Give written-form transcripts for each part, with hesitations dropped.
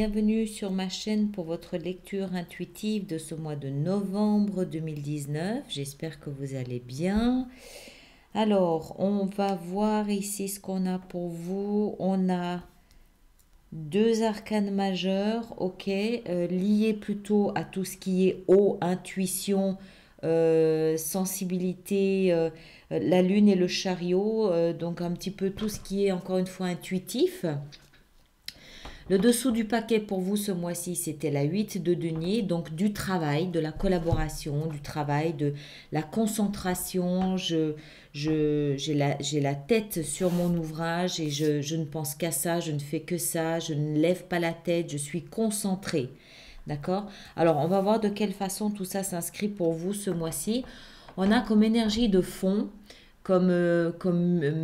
bienvenue sur ma chaîne pour votre lecture intuitive de ce mois de novembre 2019. J'espère que vous allez bien. Alors, on va voir ici ce qu'on a pour vous. On a deux arcanes majeurs, ok, liés plutôt à tout ce qui est eau, intuition, sensibilité, la lune et le chariot, donc un petit peu tout ce qui est encore une fois intuitif. Le dessous du paquet pour vous ce mois-ci, c'était la 8 de denier, donc du travail, de la collaboration, du travail, de la concentration. J'ai la tête sur mon ouvrage et je ne pense qu'à ça, je ne fais que ça, je ne lève pas la tête, je suis concentrée. D'accord? Alors, on va voir de quelle façon tout ça s'inscrit pour vous ce mois-ci. On a comme énergie de fond, comme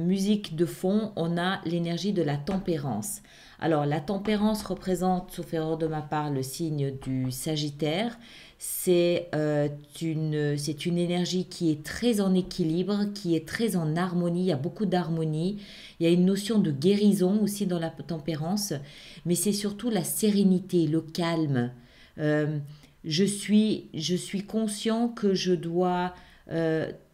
musique de fond, on a l'énergie de la tempérance. Alors, la tempérance représente, sauf erreur de ma part, le signe du Sagittaire. C'est une énergie qui est très en équilibre, qui est très en harmonie. Il y a beaucoup d'harmonie. Il y a une notion de guérison aussi dans la tempérance. Mais c'est surtout la sérénité, le calme. Je suis conscient que je dois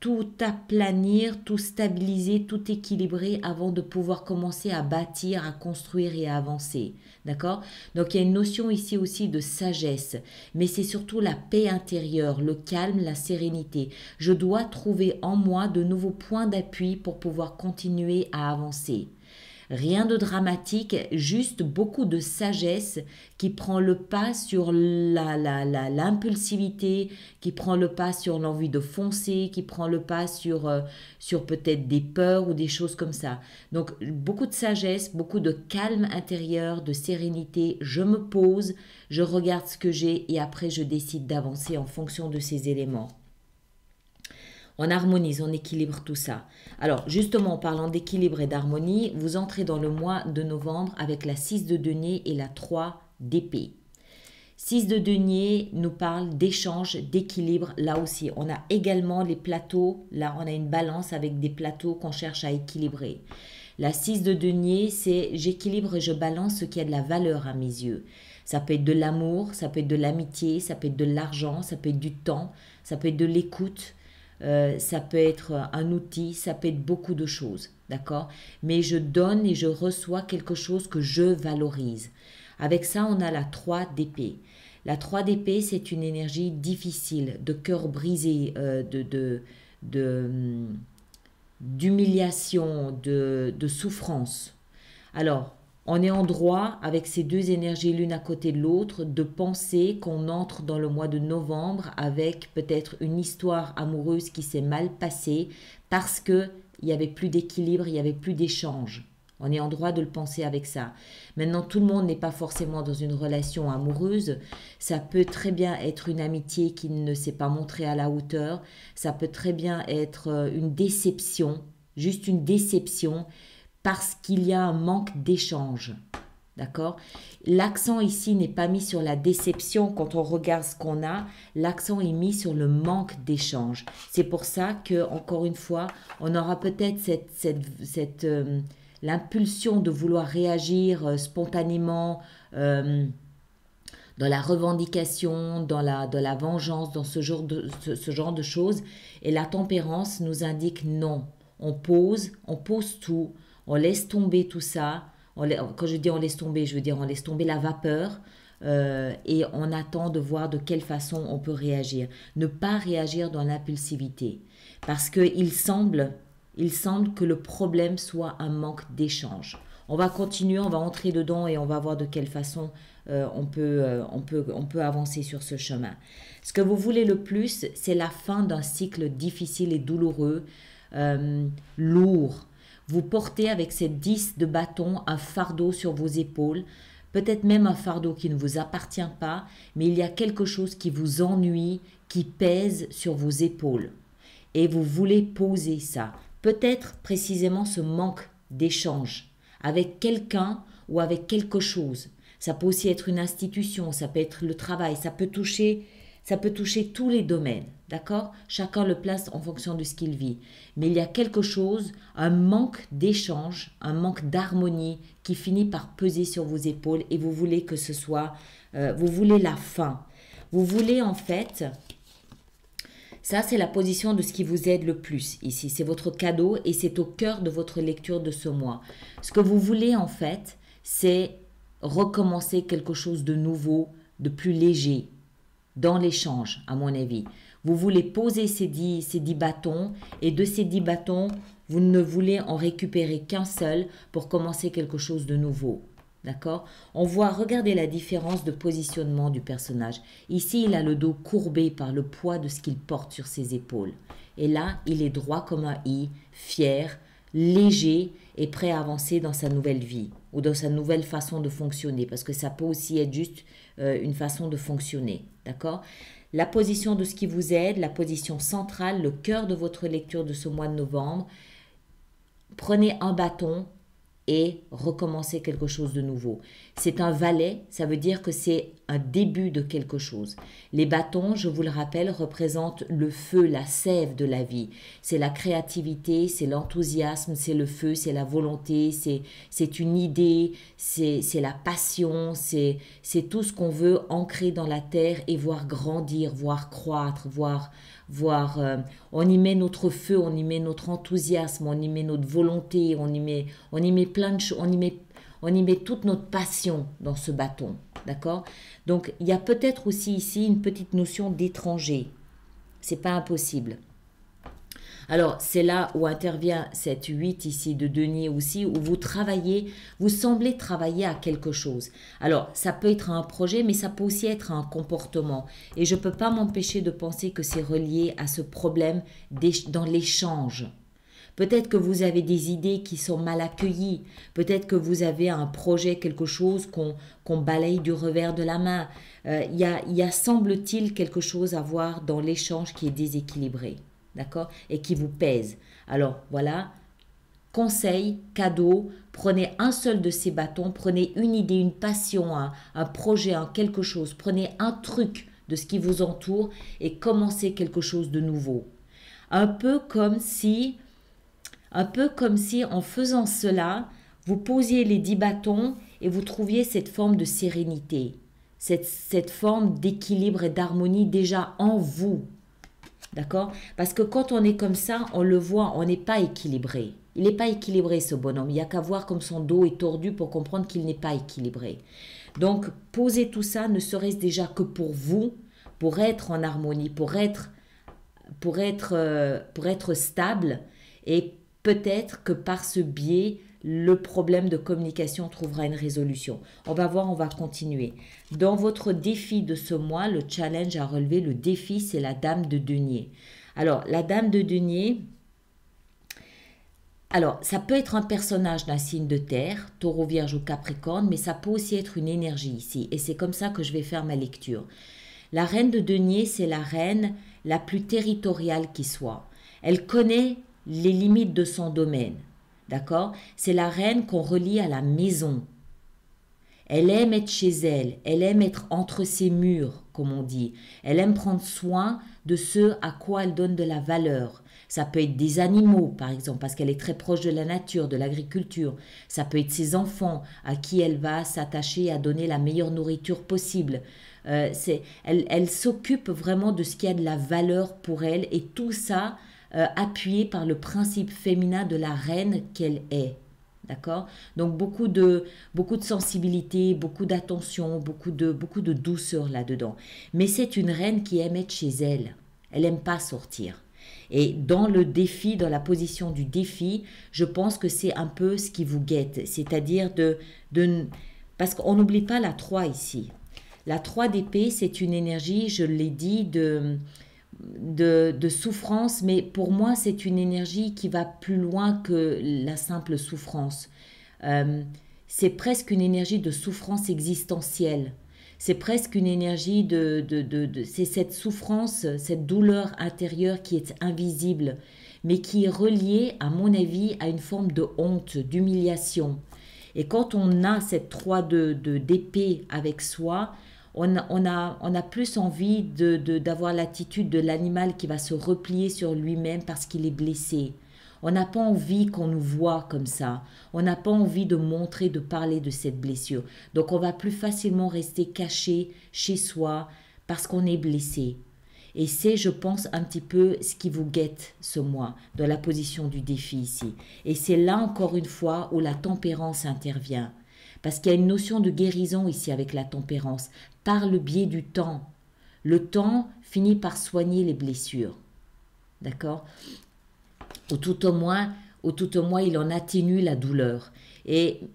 tout aplanir, tout stabiliser, tout équilibrer avant de pouvoir commencer à bâtir, à construire et à avancer. D'accord? Donc il y a une notion ici aussi de sagesse, mais c'est surtout la paix intérieure, le calme, la sérénité. Je dois trouver en moi de nouveaux points d'appui pour pouvoir continuer à avancer. Rien de dramatique, juste beaucoup de sagesse qui prend le pas sur l'impulsivité, qui prend le pas sur l'envie de foncer, qui prend le pas sur peut-être des peurs ou des choses comme ça. Donc beaucoup de sagesse, beaucoup de calme intérieur, de sérénité. Je me pose, je regarde ce que j'ai et après je décide d'avancer en fonction de ces éléments. On harmonise, on équilibre tout ça. Alors, justement, en parlant d'équilibre et d'harmonie, vous entrez dans le mois de novembre avec la 6 de denier et la 3 d'épée. 6 de denier nous parle d'échange, d'équilibre. Là aussi, on a également les plateaux. Là, on a une balance avec des plateaux qu'on cherche à équilibrer. La 6 de denier, c'est j'équilibre et je balance ce qui a de la valeur à mes yeux. Ça peut être de l'amour, ça peut être de l'amitié, ça peut être de l'argent, ça peut être du temps, ça peut être de l'écoute. Ça peut être un outil, ça peut être beaucoup de choses, d'accord? Mais je donne et je reçois quelque chose que je valorise. Avec ça, on a la 3 d'épée. La 3 d'épée, c'est une énergie difficile, de cœur brisé, d'humiliation, de souffrance. Alors, on est en droit, avec ces deux énergies l'une à côté de l'autre, de penser qu'on entre dans le mois de novembre avec peut-être une histoire amoureuse qui s'est mal passée parce qu'il n'y avait plus d'équilibre, il n'y avait plus d'échange. On est en droit de le penser avec ça. Maintenant, tout le monde n'est pas forcément dans une relation amoureuse. Ça peut très bien être une amitié qui ne s'est pas montrée à la hauteur. Ça peut très bien être une déception, juste une déception, parce qu'il y a un manque d'échange. D'accord? L'accent ici n'est pas mis sur la déception quand on regarde ce qu'on a. L'accent est mis sur le manque d'échange. C'est pour ça que, encore une fois, on aura peut-être l'impulsion de vouloir réagir spontanément dans la revendication, dans la vengeance, dans ce genre de choses. Et la tempérance nous indique non. On pose tout. On laisse tomber tout ça. Quand je dis on laisse tomber, je veux dire on laisse tomber la vapeur et on attend de voir de quelle façon on peut réagir. Ne pas réagir dans l'impulsivité. Parce qu'il semble que le problème soit un manque d'échange. On va continuer, on va entrer dedans et on va voir de quelle façon on peut avancer sur ce chemin. Ce que vous voulez le plus, c'est la fin d'un cycle difficile et douloureux, lourd. Vous portez avec cette 10 de bâton un fardeau sur vos épaules, peut-être même un fardeau qui ne vous appartient pas, mais il y a quelque chose qui vous ennuie, qui pèse sur vos épaules. Et vous voulez poser ça. Peut-être précisément ce manque d'échange avec quelqu'un ou avec quelque chose. Ça peut aussi être une institution, ça peut être le travail, ça peut toucher Ça peut toucher tous les domaines, d'accord? Chacun le place en fonction de ce qu'il vit. Mais il y a quelque chose, un manque d'échange, un manque d'harmonie qui finit par peser sur vos épaules et vous voulez que ce soit, vous voulez la fin. Vous voulez en fait, ça c'est la position de ce qui vous aide le plus ici. C'est votre cadeau et c'est au cœur de votre lecture de ce mois. Ce que vous voulez en fait, c'est recommencer quelque chose de nouveau, de plus léger dans l'échange, à mon avis. Vous voulez poser ces 10 bâtons et de ces 10 bâtons, vous ne voulez en récupérer qu'un seul pour commencer quelque chose de nouveau. D'accord? On voit, regardez la différence de positionnement du personnage. Ici, il a le dos courbé par le poids de ce qu'il porte sur ses épaules. Et là, il est droit comme un i, fier, léger et prêt à avancer dans sa nouvelle vie ou dans sa nouvelle façon de fonctionner, parce que ça peut aussi être juste une façon de fonctionner, d'accord? La position de ce qui vous aide, la position centrale, le cœur de votre lecture de ce mois de novembre, prenez un bâton et recommencer quelque chose de nouveau. C'est un valet, ça veut dire que c'est un début de quelque chose. Les bâtons, je vous le rappelle, représentent le feu, la sève de la vie. C'est la créativité, c'est l'enthousiasme, c'est le feu, c'est la volonté, c'est une idée, c'est la passion, c'est tout ce qu'on veut ancrer dans la terre et voir grandir, voir croître, voir on y met notre feu, on y met notre enthousiasme, on y met notre volonté, on y met plein de choses, on y met toute notre passion dans ce bâton, d'accord? Donc il y a peut-être aussi ici une petite notion d'étranger, c'est pas impossible. Alors, c'est là où intervient cette 8 ici de denier aussi, où vous travaillez, vous semblez travailler à quelque chose. Alors, ça peut être un projet, mais ça peut aussi être un comportement. Et je ne peux pas m'empêcher de penser que c'est relié à ce problème dans l'échange. Peut-être que vous avez des idées qui sont mal accueillies. Peut-être que vous avez un projet, quelque chose qu'on balaye du revers de la main. Il y a semble-t-il, quelque chose à voir dans l'échange qui est déséquilibré. D'accord? Et qui vous pèse. Alors, voilà, conseil, cadeau, prenez un seul de ces bâtons, prenez une idée, une passion, un projet, quelque chose, prenez un truc de ce qui vous entoure et commencez quelque chose de nouveau. Un peu comme si en faisant cela, vous posiez les 10 bâtons et vous trouviez cette forme de sérénité, cette forme d'équilibre et d'harmonie déjà en vous. D'accord? Parce que quand on est comme ça, on le voit, on n'est pas équilibré. Il n'est pas équilibré ce bonhomme. Il n'y a qu'à voir comme son dos est tordu pour comprendre qu'il n'est pas équilibré. Donc, posez tout ça, ne serait-ce déjà que pour vous, pour être en harmonie, pour être stable. Et peut-être que par ce biais, le problème de communication trouvera une résolution. On va voir, on va continuer. Dans votre défi de ce mois, le challenge à relever, le défi, c'est la dame de denier. Alors, la dame de denier, alors, ça peut être un personnage d'un signe de terre, taureau, vierge ou capricorne, mais ça peut aussi être une énergie ici. Et c'est comme ça que je vais faire ma lecture. La reine de denier, c'est la reine la plus territoriale qui soit. Elle connaît les limites de son domaine. D'accord? C'est la reine qu'on relie à la maison. Elle aime être chez elle, elle aime être entre ses murs, comme on dit. Elle aime prendre soin de ce à quoi elle donne de la valeur. Ça peut être des animaux, par exemple, parce qu'elle est très proche de la nature, de l'agriculture. Ça peut être ses enfants, à qui elle va s'attacher à donner la meilleure nourriture possible. Elle s'occupe vraiment de ce qui a de la valeur pour elle, et tout ça appuyé par le principe féminin de la reine qu'elle est. D'accord? Donc beaucoup de sensibilité, beaucoup d'attention, beaucoup de douceur là-dedans. Mais c'est une reine qui aime être chez elle. Elle n'aime pas sortir. Et dans le défi, dans la position du défi, je pense que c'est un peu ce qui vous guette. C'est-à-dire parce qu'on n'oublie pas la 3 ici. La 3 d'épée, c'est une énergie, je l'ai dit, de souffrance, mais pour moi, c'est une énergie qui va plus loin que la simple souffrance. C'est presque une énergie de souffrance existentielle. C'est presque une énergie c'est cette souffrance, cette douleur intérieure qui est invisible, mais qui est reliée, à mon avis, à une forme de honte, d'humiliation. Et quand on a cette 3 d'épée avec soi, On a plus envie d'avoir l'attitude de l'animal qui va se replier sur lui-même parce qu'il est blessé. On n'a pas envie qu'on nous voit comme ça. On n'a pas envie de montrer, de parler de cette blessure. Donc on va plus facilement rester caché chez soi parce qu'on est blessé. Et c'est, je pense, un petit peu ce qui vous guette ce mois, dans la position du défi ici. Et c'est là, encore une fois, où la tempérance intervient. Parce qu'il y a une notion de guérison ici avec la tempérance, par le biais du temps. Le temps finit par soigner les blessures. D'accord ? Ou tout au moins, il en atténue la douleur.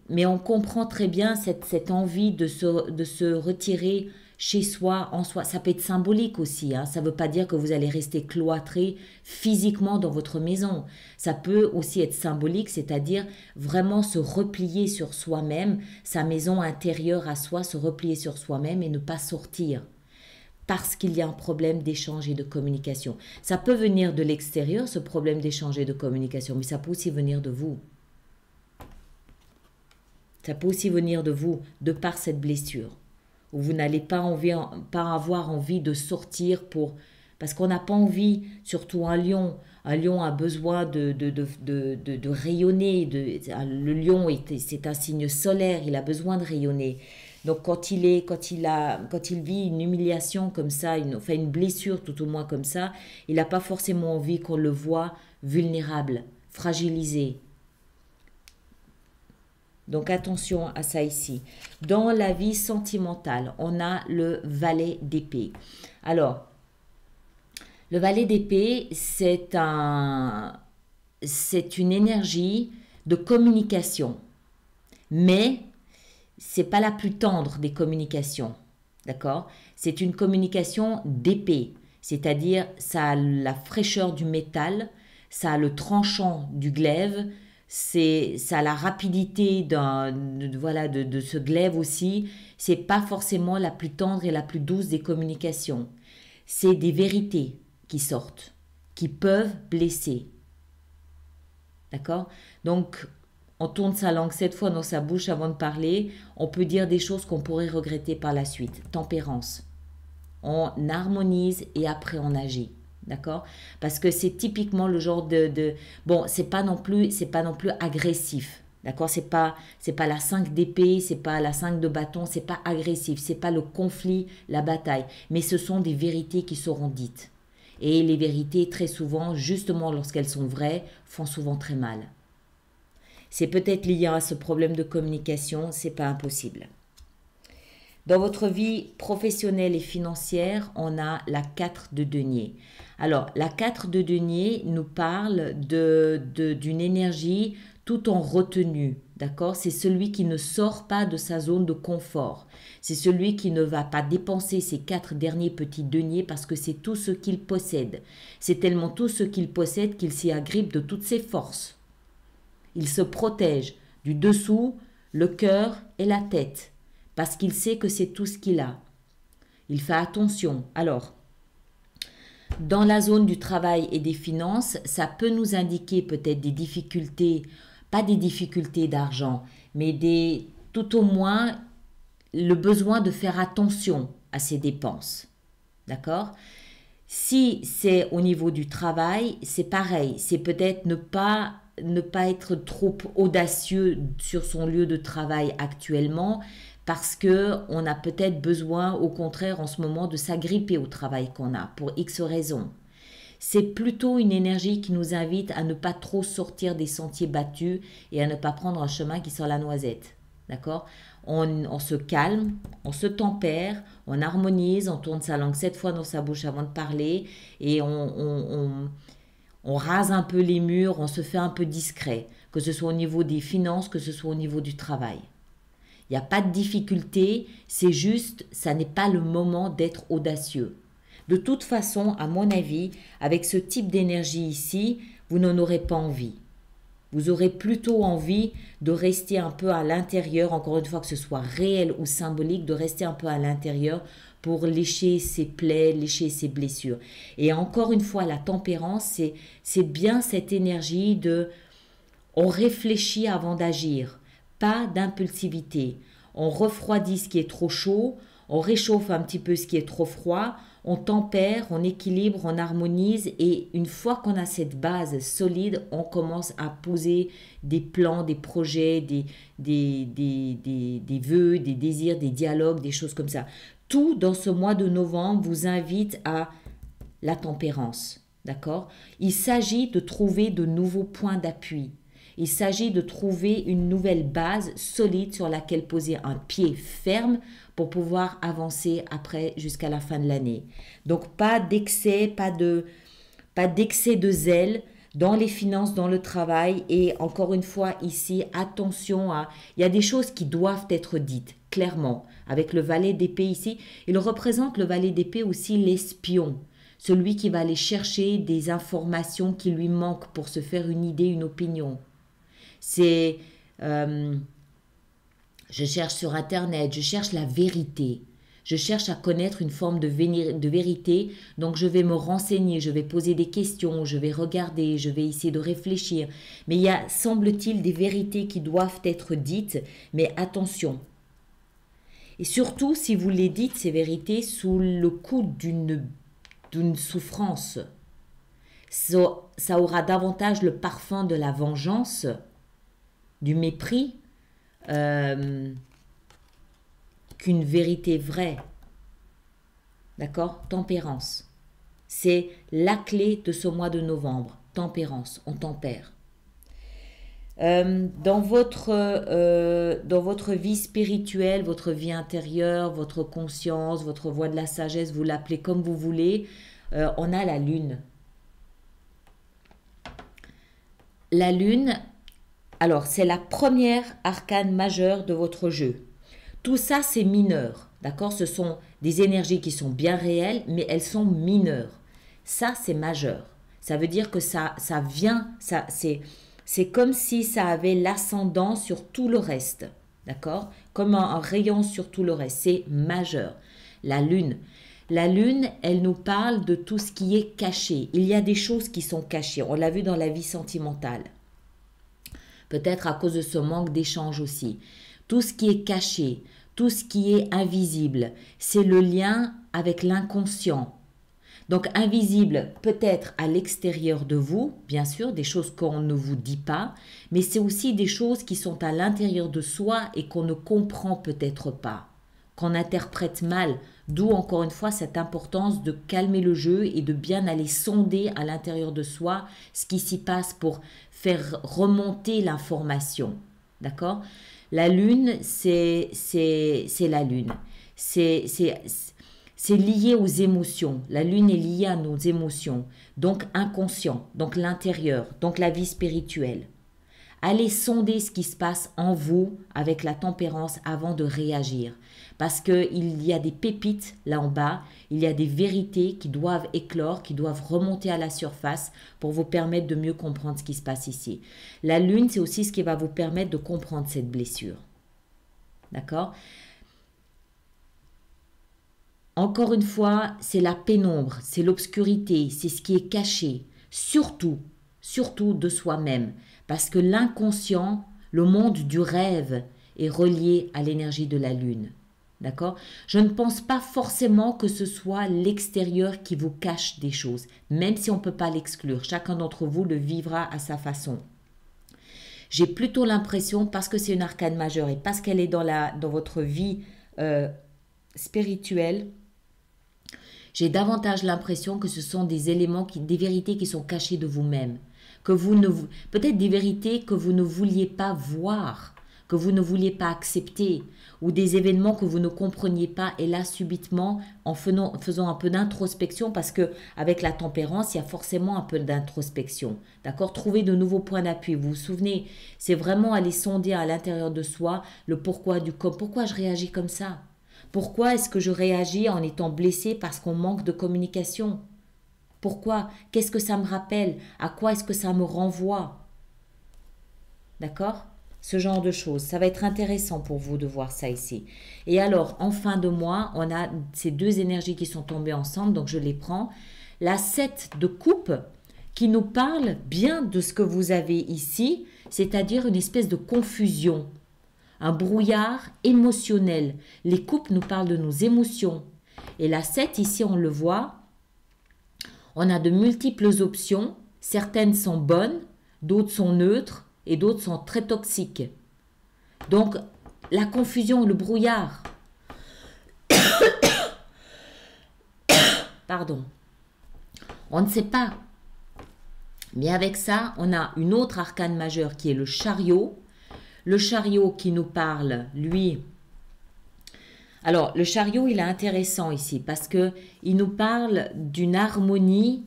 Mais on comprend très bien cette envie de se retirer chez soi, en soi. Ça peut être symbolique aussi. Hein. Ça ne veut pas dire que vous allez rester cloîtré physiquement dans votre maison. Ça peut aussi être symbolique, c'est-à-dire vraiment se replier sur soi-même, sa maison intérieure à soi, se replier sur soi-même et ne pas sortir. Parce qu'il y a un problème d'échange et de communication. Ça peut venir de l'extérieur, ce problème d'échange et de communication, mais ça peut aussi venir de vous. Ça peut aussi venir de vous, de par cette blessure, où vous n'allez pas avoir envie de sortir parce qu'on n'a pas envie, surtout un lion a besoin de rayonner, le lion c'est un signe solaire, il a besoin de rayonner. Donc quand il vit une humiliation comme ça, une blessure tout au moins comme ça, il n'a pas forcément envie qu'on le voit vulnérable, fragilisé. Donc attention à ça ici. Dans la vie sentimentale, on a le valet d'épée. Alors, le valet d'épée, c'est une énergie de communication. Mais c'est pas la plus tendre des communications. D'accord ? C'est une communication d'épée. C'est-à-dire, ça a la fraîcheur du métal, ça a le tranchant du glaive, ça a la rapidité de ce glaive aussi. C'est pas forcément la plus tendre et la plus douce des communications. C'est des vérités qui sortent, qui peuvent blesser. D'accord ? Donc, on tourne sa langue 7 fois dans sa bouche avant de parler. On peut dire des choses qu'on pourrait regretter par la suite. Tempérance. On harmonise et après on agit. D'accord ? Parce que c'est typiquement le genre bon, c'est pas non plus agressif. D'accord ? C'est pas la 5 d'épée, c'est pas la 5 de bâton, c'est pas agressif, c'est pas le conflit, la bataille. Mais ce sont des vérités qui seront dites. Et les vérités, très souvent, justement lorsqu'elles sont vraies, font souvent très mal. C'est peut-être lié à ce problème de communication, c'est pas impossible. Dans votre vie professionnelle et financière, on a la 4 de denier. Alors, la 4 de denier nous parle d'une énergie tout en retenue, d'accord ? C'est celui qui ne sort pas de sa zone de confort. C'est celui qui ne va pas dépenser ses 4 derniers petits deniers parce que c'est tout ce qu'il possède. C'est tellement tout ce qu'il possède qu'il s'y agrippe de toutes ses forces. Il se protège du dessous, le cœur et la tête, parce qu'il sait que c'est tout ce qu'il a. Il fait attention. Alors, dans la zone du travail et des finances, ça peut nous indiquer peut-être des difficultés, pas des difficultés d'argent, mais tout au moins le besoin de faire attention à ses dépenses. D'accord ? Si c'est au niveau du travail, c'est pareil. C'est peut-être ne pas être trop audacieux sur son lieu de travail actuellement parce qu'on a peut-être besoin, au contraire, en ce moment, de s'agripper au travail qu'on a pour X raisons. C'est plutôt une énergie qui nous invite à ne pas trop sortir des sentiers battus et à ne pas prendre un chemin qui sent la noisette. D'accord ? On se calme, on se tempère, on harmonise, on tourne sa langue 7 fois dans sa bouche avant de parler et on rase un peu les murs, on se fait un peu discret, que ce soit au niveau des finances, que ce soit au niveau du travail. Il n'y a pas de difficulté, c'est juste, ça n'est pas le moment d'être audacieux. De toute façon, à mon avis, avec ce type d'énergie ici, vous n'en aurez pas envie. Vous aurez plutôt envie de rester un peu à l'intérieur, encore une fois que ce soit réel ou symbolique, de rester un peu à l'intérieur pour lécher ses plaies, lécher ses blessures. Et encore une fois, la tempérance, c'est bien cette énergie on réfléchit avant d'agir, pas d'impulsivité. On refroidit ce qui est trop chaud, On réchauffe un petit peu ce qui est trop froid, on tempère, on équilibre, on harmonise et une fois qu'on a cette base solide, on commence à poser des plans, des projets, des vœux, des désirs, des dialogues, des choses comme ça. Tout dans ce mois de novembre vous invite à la tempérance, d'accord? Il s'agit de trouver de nouveaux points d'appui. Il s'agit de trouver une nouvelle base solide sur laquelle poser un pied ferme pour pouvoir avancer après jusqu'à la fin de l'année. Donc pas d'excès, pas d'excès de zèle dans les finances, dans le travail et encore une fois ici, attention à... Il y a des choses qui doivent être dites, clairement. Avec le valet d'épée ici, il représente le valet d'épée aussi l'espion. Celui qui va aller chercher des informations qui lui manquent pour se faire une idée, une opinion. C'est, je cherche sur Internet, je cherche la vérité. Je cherche à connaître une forme de vérité, donc je vais me renseigner, je vais poser des questions, je vais regarder, je vais essayer de réfléchir. Mais il y a, semble-t-il, des vérités qui doivent être dites, mais attention. Et surtout, si vous les dites, ces vérités, sous le coup d'une souffrance, ça aura davantage le parfum de la vengeance, du mépris, qu'une vérité vraie. D'accord? Tempérance. C'est la clé de ce mois de novembre. Tempérance, on tempère. Dans votre vie spirituelle, votre vie intérieure, votre conscience, votre voie de la sagesse, vous l'appelez comme vous voulez, on a la lune. La lune, alors c'est la première arcane majeure de votre jeu. Tout ça c'est mineur, d'accord? Ce sont des énergies qui sont bien réelles, mais elles sont mineures. Ça c'est majeur. Ça veut dire que ça vient, c'est comme si ça avait l'ascendant sur tout le reste, d'accord? Comme un rayon sur tout le reste, c'est majeur. La lune, elle nous parle de tout ce qui est caché. Il y a des choses qui sont cachées, on l'a vu dans la vie sentimentale. Peut-être à cause de ce manque d'échange aussi. Tout ce qui est caché, tout ce qui est invisible, c'est le lien avec l'inconscient. Donc invisible peut-être à l'extérieur de vous, bien sûr, des choses qu'on ne vous dit pas, mais c'est aussi des choses qui sont à l'intérieur de soi et qu'on ne comprend peut-être pas, qu'on interprète mal, d'où encore une fois cette importance de calmer le jeu et de bien aller sonder à l'intérieur de soi ce qui s'y passe pour faire remonter l'information, d'accord? La lune, c'est la lune, c'est lié aux émotions. La lune est liée à nos émotions, donc inconscient, donc l'intérieur, donc la vie spirituelle. Allez sonder ce qui se passe en vous avec la tempérance avant de réagir. Parce qu'il y a des pépites là en bas, il y a des vérités qui doivent éclore, qui doivent remonter à la surface pour vous permettre de mieux comprendre ce qui se passe ici. La lune, c'est aussi ce qui va vous permettre de comprendre cette blessure. D'accord ? Encore une fois, c'est la pénombre, c'est l'obscurité, c'est ce qui est caché, surtout de soi-même, parce que l'inconscient, le monde du rêve, est relié à l'énergie de la lune. D'accord? Je ne pense pas forcément que ce soit l'extérieur qui vous cache des choses, même si on ne peut pas l'exclure. Chacun d'entre vous le vivra à sa façon. J'ai plutôt l'impression, parce que c'est une arcane majeure et parce qu'elle est dans votre vie spirituelle, j'ai davantage l'impression que ce sont des éléments, des vérités qui sont cachées de vous-même. Peut-être des vérités que vous ne vouliez pas voir, que vous ne vouliez pas accepter, ou des événements que vous ne compreniez pas, et là subitement, en faisant un peu d'introspection, parce que avec la tempérance, il y a forcément un peu d'introspection, d'accord? Trouver de nouveaux points d'appui. Vous vous souvenez, c'est vraiment aller sonder à l'intérieur de soi le pourquoi du comment. Pourquoi je réagis comme ça? Pourquoi est-ce que je réagis en étant blessée parce qu'on manque de communication? Pourquoi? Qu'est-ce que ça me rappelle? À quoi est-ce que ça me renvoie? D'accord? Ce genre de choses. Ça va être intéressant pour vous de voir ça ici. Et alors, en fin de mois, on a ces deux énergies qui sont tombées ensemble, donc je les prends. La 7 de coupe qui nous parle bien de ce que vous avez ici, c'est-à-dire une espèce de confusion. un brouillard émotionnel. Les coupes nous parlent de nos émotions. Et la 7, ici, on le voit, on a de multiples options. Certaines sont bonnes, d'autres sont neutres et d'autres sont très toxiques. Donc, la confusion, le brouillard. Pardon. On ne sait pas. Mais avec ça, on a une autre arcane majeure qui est le chariot. Le chariot qui nous parle, lui... Alors, le chariot, il est intéressant ici parce que il nous parle d'une harmonie.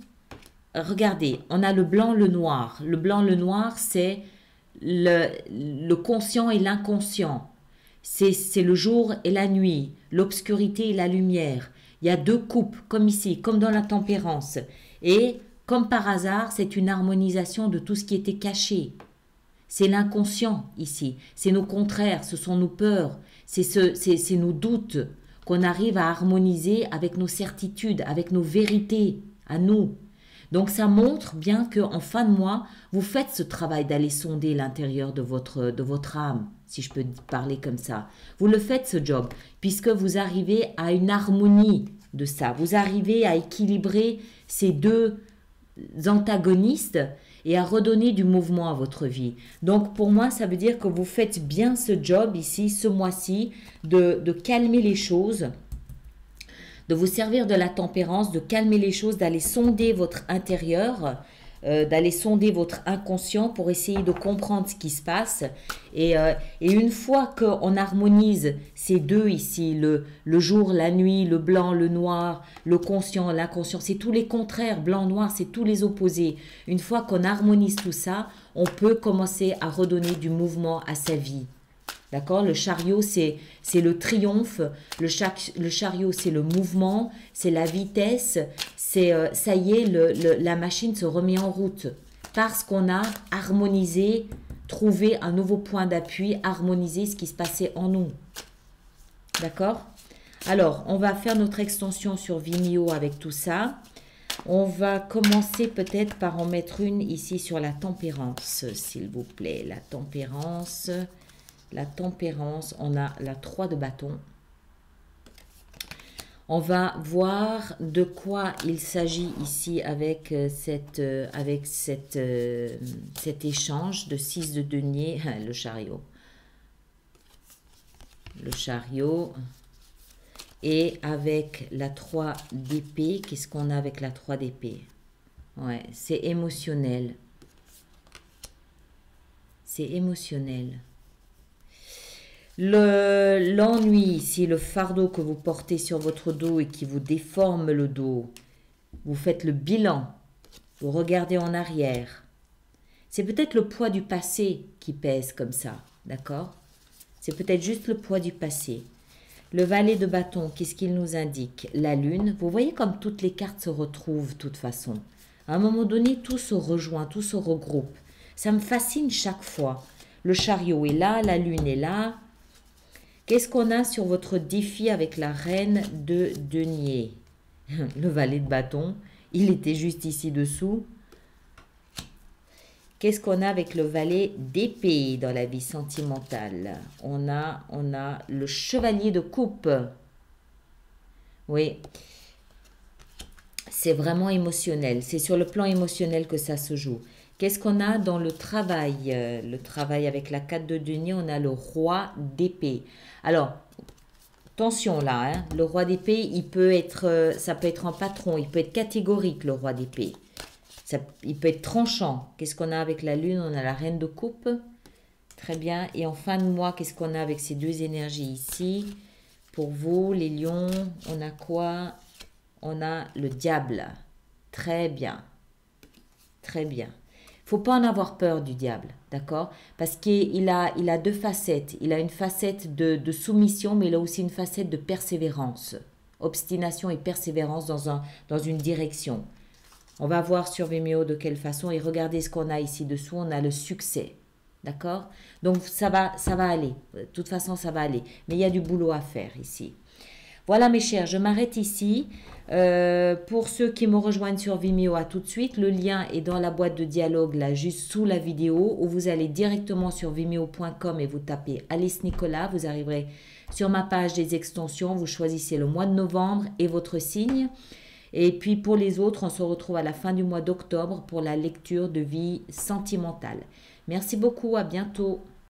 Regardez, on a le blanc, le noir. Le blanc, le noir, c'est le conscient et l'inconscient. C'est le jour et la nuit, l'obscurité et la lumière. Il y a deux coupes, comme ici, comme dans la tempérance. Et, comme par hasard, c'est une harmonisation de tout ce qui était caché. C'est l'inconscient ici, c'est nos contraires, ce sont nos peurs, c'est nos doutes qu'on arrive à harmoniser avec nos certitudes, avec nos vérités à nous. Donc ça montre bien qu'en fin de mois, vous faites ce travail d'aller sonder l'intérieur de votre âme, si je peux parler comme ça. Vous le faites ce job, puisque vous arrivez à une harmonie de ça. Vous arrivez à équilibrer ces deux antagonistes et à redonner du mouvement à votre vie. Donc pour moi, ça veut dire que vous faites bien ce job ici, ce mois-ci, de calmer les choses, de vous servir de la tempérance, de calmer les choses, d'aller sonder votre intérieur, d'aller sonder votre inconscient pour essayer de comprendre ce qui se passe. Et une fois qu'on harmonise ces deux ici, le jour, la nuit, le blanc, le noir, le conscient, l'inconscient, c'est tous les contraires, blanc, noir, c'est tous les opposés. Une fois qu'on harmonise tout ça, on peut commencer à redonner du mouvement à sa vie. D'accord? Le chariot, c'est le triomphe. Le chariot, c'est le mouvement, c'est la vitesse. Ça y est, la machine se remet en route. Parce qu'on a harmonisé, trouvé un nouveau point d'appui, harmonisé ce qui se passait en nous. D'accord? Alors, on va faire notre extension sur Vimeo avec tout ça. On va commencer peut-être par en mettre une ici sur la tempérance, s'il vous plaît. La tempérance... La tempérance, on a la 3 de bâton. On va voir de quoi il s'agit ici avec cet échange de 6 de denier, le chariot. Le chariot. Et avec la 3 d'épée, qu'est-ce qu'on a avec la 3 d'épée? Ouais, c'est émotionnel. C'est émotionnel. L'ennui ici, le fardeau que vous portez sur votre dos et qui vous déforme le dos, vous faites le bilan, vous regardez en arrière. C'est peut-être le poids du passé qui pèse comme ça, d'accord? C'est peut-être juste le poids du passé. Le valet de bâton, qu'est-ce qu'il nous indique? La lune, vous voyez comme toutes les cartes se retrouvent de toute façon. À un moment donné, tout se rejoint, tout se regroupe. Ça me fascine chaque fois. Le chariot est là, la lune est là. Qu'est-ce qu'on a sur votre défi avec la reine de denier? Le valet de bâton, il était juste ici dessous. Qu'est-ce qu'on a avec le valet d'épée dans la vie sentimentale? On a le chevalier de coupe. Oui, c'est vraiment émotionnel. C'est sur le plan émotionnel que ça se joue. Qu'est-ce qu'on a dans le travail? Le travail avec la 4 de denier, on a le roi d'épée. Alors, attention là, hein, le roi d'épée, ça peut être un patron, il peut être catégorique, le roi d'épée. Il peut être tranchant. Qu'est-ce qu'on a avec la lune? On a la reine de coupe. Très bien. Et en fin de mois, qu'est-ce qu'on a avec ces deux énergies ici? Pour vous, les lions, on a quoi? On a le diable. Très bien. Très bien. Il ne faut pas en avoir peur du diable, d'accord? Parce qu'il a deux facettes. Il a une facette de soumission, mais il a aussi une facette de persévérance. Obstination et persévérance dans une direction. On va voir sur Vimeo de quelle façon. Et regardez ce qu'on a ici dessous. On a le succès, d'accord? Donc ça va aller. De toute façon, ça va aller. Mais il y a du boulot à faire ici. Voilà mes chers, je m'arrête ici. Pour ceux qui me rejoignent sur Vimeo, à tout de suite. Le lien est dans la boîte de dialogue là, juste sous la vidéo, où vous allez directement sur vimeo.com et vous tapez Alice Nicolas. Vous arriverez sur ma page des extensions. Vous choisissez le mois de novembre et votre signe. Et puis pour les autres, on se retrouve à la fin du mois d'octobre pour la lecture de vie sentimentale. Merci beaucoup, à bientôt.